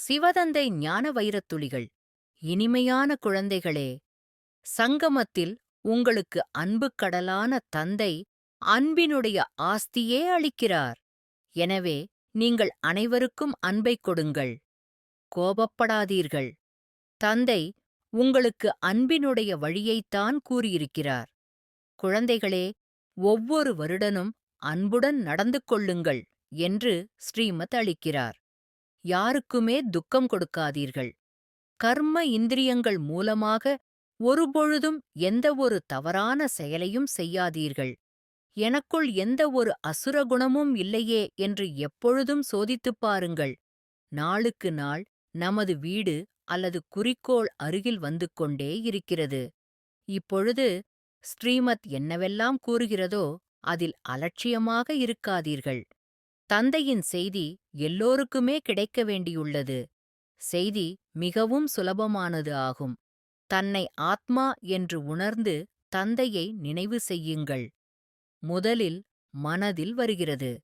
சிவதந்தை ஞான வைரத்துளிகள். இனிமையான குழந்தைகளே, சங்கமத்தில் உங்களுக்கு அன்புக் கடலான தந்தை அன்பினுடைய ஆஸ்தியே அளிக்கிறார். எனவே நீங்கள் அனைவருக்கும் அன்பைக் கொடுங்கள். கோபப்படாதீர்கள். தந்தை உங்களுக்கு அன்பினுடைய வழியைத்தான் கூறியிருக்கிறார். குழந்தைகளே, ஒவ்வொரு வருடனும் அன்புடன் நடந்து கொள்ளுங்கள் என்று ஸ்ரீமத் அளிக்கிறார். யாருக்குமே துக்கம் கொடுக்காதீர்கள். கர்ம இந்திரியங்கள் மூலமாக ஒருபொழுதும் எந்த ஒரு தவறான செயலையும் செய்யாதீர்கள். எனக்குள் எந்த ஒரு அசுர குணமும் இல்லையே என்று எப்பொழுதும் சோதித்துப் பாருங்கள். நாளுக்கு நாள் நமது வீடு அல்லது குறிக்கோள் அருகில் வந்து கொண்டே இருக்கிறது. இப்பொழுது ஸ்ரீமத் என்னவெல்லாம் கூறுகிறதோ அதில் அலட்சியமாக இருக்காதீர்கள். தந்தையின் செய்தி எல்லோருக்குமே கிடைக்க வேண்டியுள்ளது. செய்தி மிகவும் சுலபமானது ஆகும். தன்னை ஆத்மா என்று உணர்ந்து தந்தையை நினைவு செய்யுங்கள். முதலில் மனதில் வருகிறது.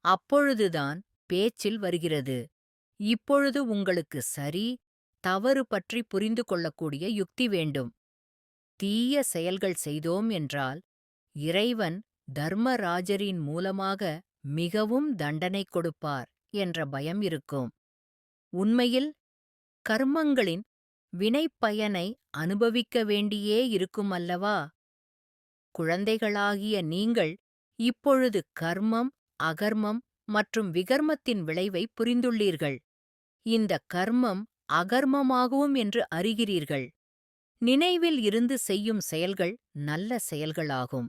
அப்பொழுதுதான் பேச்சில் வருகிறது. இப்பொழுது உங்களுக்கு சரி, தவறு பற்றி புரிந்து கொள்ளக்கூடிய யுக்தி வேண்டும். தீய செயல்கள் செய்தோம் என்றால் இறைவன் தர்மராஜரின் மூலமாக மிகவும் தண்டனை கொடுப்பார் என்ற பயம் இருக்கும். உண்மையில் கர்மங்களின் வினைப்பயனை அனுபவிக்க வேண்டியே இருக்கும் அல்லவா? குழந்தைகளாகிய நீங்கள் இப்பொழுது கர்மம், அகர்மம் மற்றும் விகர்மத்தின் விளைவை புரிந்துள்ளீர்கள். இந்த கர்மம் அகர்மமாகும் என்று அறிகிறீர்கள். நினைவில் இருந்து செய்யும் செயல்கள் நல்ல செயல்களாகும்.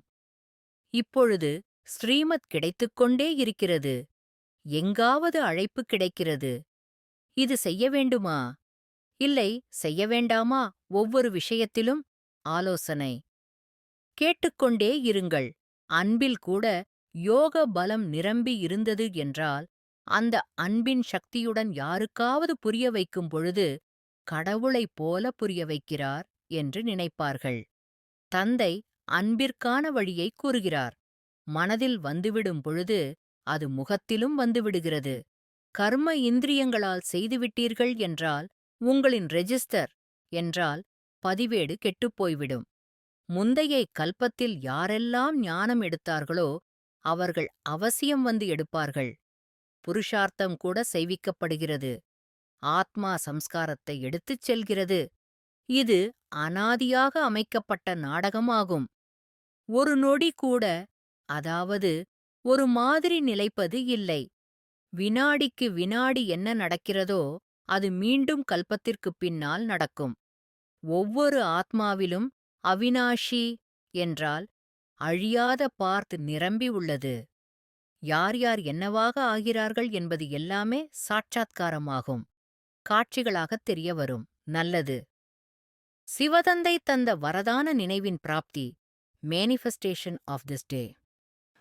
இப்பொழுது ஸ்ரீமத் கிடைத்துக்கொண்டே இருக்கிறது. எங்காவது அழைப்பு கிடைக்கிறது. இது செய்ய வேண்டுமா? இல்லை செய்ய வேண்டாமா? ஒவ்வொரு விஷயத்திலும் ஆலோசனை. கேட்டுக்கொண்டே இருங்கள். அன்பில் கூட யோக பலம் நிரம்பி இருந்தது என்றால், அந்த அன்பின் சக்தியுடன் யாருக்காவது புரிய வைக்கும் பொழுது, கடவுளைப் போல புரிய வைக்கிறார் என்று நினைப்பார்கள். தந்தை அன்பிற்கான வழியை கூறுகிறார். மனதில் வந்துவிடும் பொழுது, அது முகத்திலும் வந்துவிடுகிறது. கர்ம இந்திரியங்களால் செய்துவிட்டீர்கள் என்றால், உங்களின் ரெஜிஸ்டர் என்றால் பதிவேடு கெட்டுப்போய்விடும். முந்தைய கல்பத்தில் யாரெல்லாம் ஞானம் எடுத்தார்களோ அவர்கள் அவசியம் வந்து எடுப்பார்கள். புருஷார்த்தம் கூட செய்விக்கப்படுகிறது. ஆத்மா சம்ஸ்காரத்தை எடுத்துச் செல்கிறது. இது அனாதியாக அமைக்கப்பட்ட நாடகமாகும். ஒரு நொடி கூட, அதாவது ஒரு மாதிரி நிலைப்பது இல்லை. வினாடிக்கு வினாடி என்ன நடக்கிறதோ அது மீண்டும் கல்பத்திற்குப் பின்னால் நடக்கும். ஒவ்வொரு ஆத்மாவிலும் அவினாஷி என்றால் அழியாத பார்ட் நிரம்பி உள்ளது. யார் யார் என்னவாக ஆகிறார்கள் என்பது எல்லாமே சாட்சாத்காரமாகும். காட்சிகளாகத் தெரிய வரும். நல்லது. சிவதந்தை தந்த வரதான நினைவின் பிராப்தி. Manifestation of this day.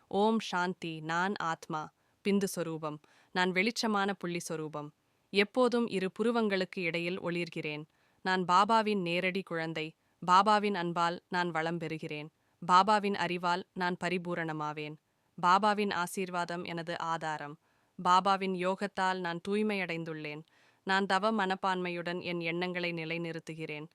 ஓம் சாந்தி. நான் ஆத்மா, பிந்து சொரூபம். நான் வெளிச்சமான புள்ளி சொரூபம். எப்போதும் இரு புருவங்களுக்கு இடையில் ஒளிர்கிறேன். நான் பாபாவின் நேரடி குழந்தை. பாபாவின் அன்பால் நான் வளம் பெறுகிறேன். பாபாவின் அறிவால் நான் பரிபூரணமாவேன். பாபாவின் ஆசீர்வாதம் எனது ஆதாரம். பாபாவின் யோகத்தால் நான் தூய்மையடைந்துள்ளேன். நான் தவ மனப்பான்மையுடன் என் எண்ணங்களை நிலைநிறுத்துகிறேன்.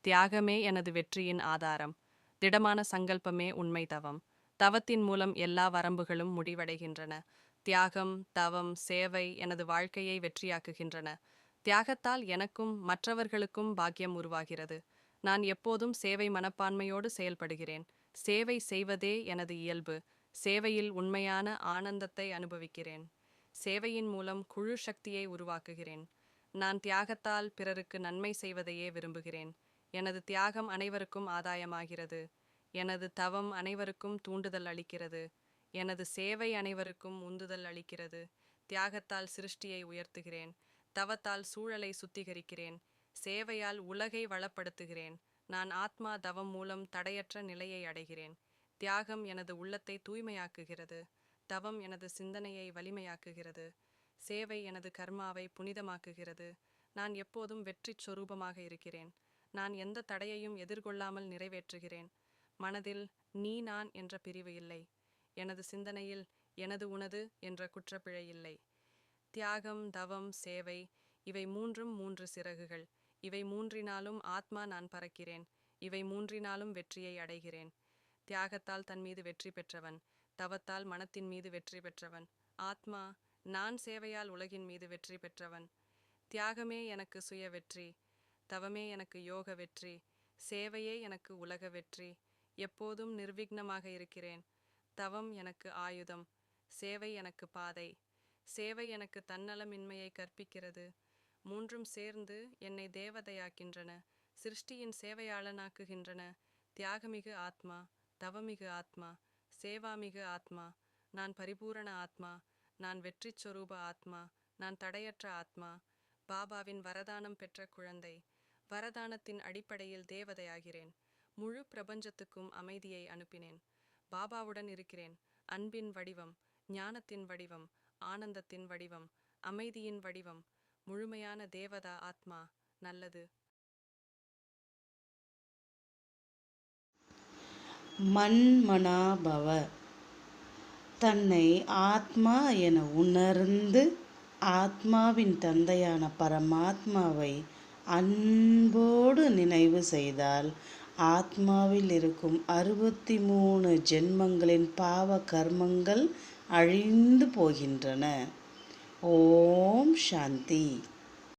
தியாகமே எனது வெற்றியின் ஆதாரம். திடமான சங்கல்பமே உண்மை தவம். தவத்தின் மூலம் எல்லா வரம்புகளும் முடிவடைகின்றன. தியாகம், தவம், சேவை எனது வாழ்க்கையை வெற்றியாக்குகின்றன. தியாகத்தால் எனக்கும் மற்றவர்களுக்கும் பாக்கியம் உருவாகிறது. நான் எப்போதும் சேவை மனப்பான்மையோடு செயல்படுகிறேன். சேவை செய்வதே எனது இயல்பு. சேவையில் உண்மையான ஆனந்தத்தை அனுபவிக்கிறேன். சேவையின் மூலம் குழு சக்தியை உருவாக்குகிறேன். நான் தியாகத்தால் பிறருக்கு நன்மை செய்வதையே விரும்புகிறேன். எனது தியாகம் அனைவருக்கும் ஆதாயமாகிறது. எனது தவம் அனைவருக்கும் தூண்டுதல் அளிக்கிறது. எனது சேவை அனைவருக்கும் உந்துதல் அளிக்கிறது. தியாகத்தால் சிருஷ்டியை உயர்த்துகிறேன். தவத்தால் சூழலை சுத்திகரிக்கிறேன். சேவையால் உலகை வளப்படுத்துகிறேன். நான் ஆத்மா தவம் மூலம் தடையற்ற நிலையை அடைகிறேன். தியாகம் எனது உள்ளத்தை தூய்மையாக்குகிறது. தவம் எனது சிந்தனையை வலிமையாக்குகிறது. சேவை எனது கர்மாவை புனிதமாக்குகிறது. நான் எப்போதும் வெற்றிச் சொரூபமாக இருக்கிறேன். நான் எந்த தடையையும் எதிர்கொள்ளாமல் நிறைவேற்றுகிறேன். மனதில் நீ நான் என்ற பிரிவு இல்லை. எனது சிந்தனையில் எனது உனது என்ற குற்றப்பிழை இல்லை. தியாகம், தவம், சேவை இவை மூன்றும் 3 சிறகுகள். இவை மூன்றினாலும் ஆத்மா நான் பறக்கிறேன். இவை மூன்றினாலும் வெற்றியை அடைகிறேன். தியாகத்தால் தன் மீது வெற்றி பெற்றவன், தவத்தால் மனத்தின் மீது வெற்றி பெற்றவன். ஆத்மா நான் சேவையால் உலகின் மீது வெற்றி பெற்றவன். தியாகமே எனக்கு சுய வெற்றி, தவமே எனக்கு யோக வெற்றி, சேவையே எனக்கு உலக வெற்றி. எப்போதும் நிர்விக்னமாக இருக்கிறேன். தவம் எனக்கு ஆயுதம், சேவை எனக்கு பாதை. சேவை எனக்கு தன்னலமின்மையை கற்பிக்கிறது. மூன்றும் சேர்ந்து என்னை தேவதையாக்கின்றன, சிருஷ்டியின் சேவையாளனாக்குகின்றன. தியாகமிகு ஆத்மா, தவமிகு ஆத்மா, சேவாமிகு ஆத்மா. நான் பரிபூரண ஆத்மா, நான் வெற்றி சொரூப ஆத்மா, நான் தடையற்ற ஆத்மா, பாபாவின் வரதானம் பெற்ற குழந்தை. வரதானத்தின் அடிப்படையில் தேவதையாகிறேன். முழு பிரபஞ்சத்துக்கும் அமைதியை அனுப்பினேன். பாபாவுடன் இருக்கிறேன். அன்பின் வடிவம், ஞானத்தின் வடிவம், ஆனந்தத்தின் வடிவம், அமைதியின் வடிவம். முழுமையான தேவதா ஆத்மா. நல்லது. மன்மனாபவ. தன்னை ஆத்மா என உணர்ந்து ஆத்மாவின் தந்தையான பரமாத்மாவை அன்போடு நினைவு செய்தால் ஆத்மாவில் இருக்கும் 63 ஜென்மங்களின் பாவ கர்மங்கள் அழிந்து போகின்றன. ஓம் சாந்தி.